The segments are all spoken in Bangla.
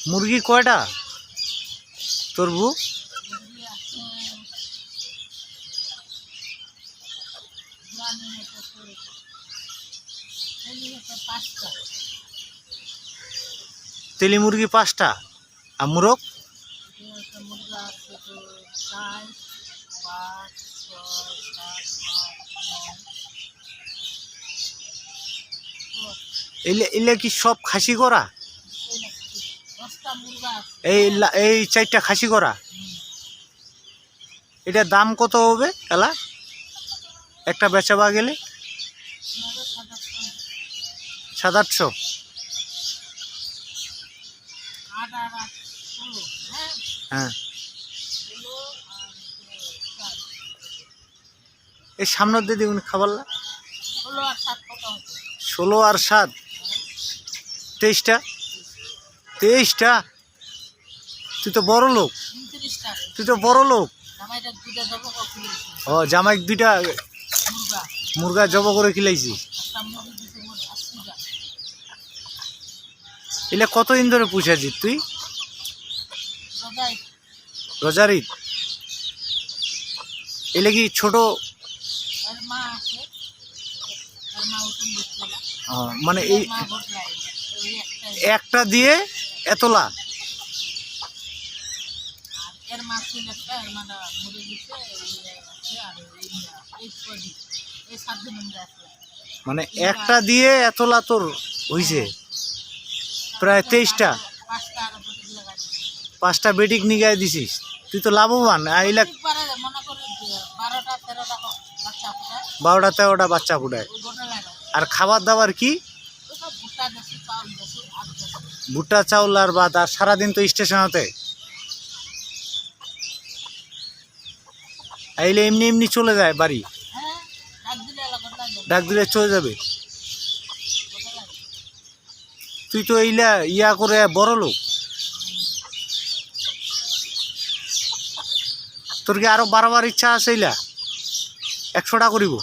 মুরগি কয়টা তোর বউ? তেলি মুরগি 5টা আর মুরগ? এলে কি সব খাসি করা? এই 4টা খাসি করা। এটার দাম কত হবে এলা একটা বেচাবা গেলে? 700-800। হ্যাঁ, এই সামনের দিদি উনি খাবার 16 আর 7 23টা। 23টা? তুই তো বড় লোক, ও জামাই 2টা মুরগা জব করে খিলাইছি। এলে কতদিন ধরে পুষাছিস তুই? রোজার ঈদ। এলে কি ছোট? মানে এই একটা দিয়ে এতলা? মানে একটা দিয়ে এতলা তোর হইছে প্রায় 23টা। 5টা বেটিক নিগায় দিছিস, তুই তো লাভবান। আইলা 12টা-13টা বাচ্চা ফুটায়। আর খাবার দাবার কি? ভুট্টা চাউল আর ভাত। আর সারাদিন তো স্টেশনতে আইলে এমনি এমনি চলে যায় বাড়ি, ডাক দিলে চলে যাবে। তুই তো এইলা ইয়া করে বড় লোক, তোর কি আরো বাড়াবার ইচ্ছা আছে? এইলা 100টা করিব?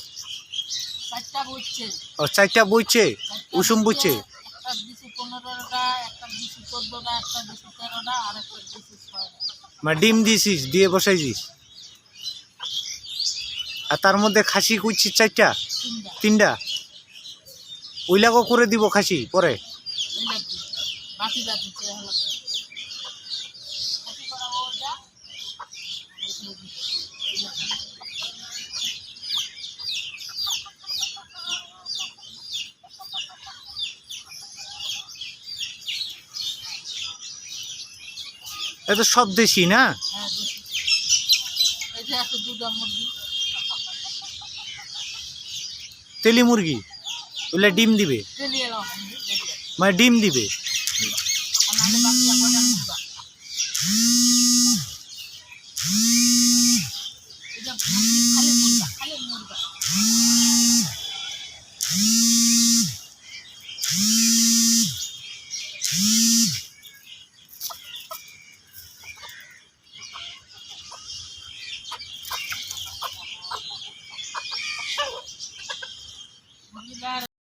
ও 4টা বইছে, উষুম বইছে। মানে ডিম দিয়েছিস, দিয়ে বসাইছিস। আর তার মধ্যে খাসি কুইছিস 4টা? 3টা? ওইলাগো করে দিব খাসি পরে? এটা সব দেশি না? তেলি মুরগি ওইলে ডিম দিবে, মানে ডিম দিবে।